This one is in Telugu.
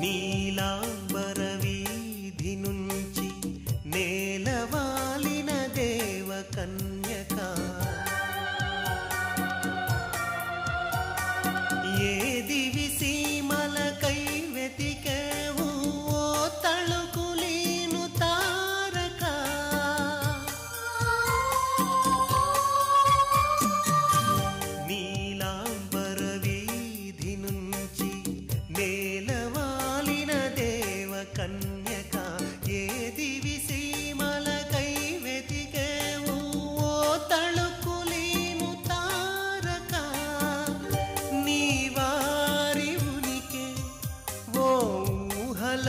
నీలాంబర వీధి నుంచి నేలవాలిన దేవ కన్యక ఏ దివి సీమలకై వెతికేవు ఓ తళుకులీను తారక నీలాంబర వీధి నుంచి నేలవాలిన దేవ కన్యక ఏ దివి సీమలకై వెతికేవు ఓ తళుకులీను తారక నీ వారి ఉనికి ఓ ఊహల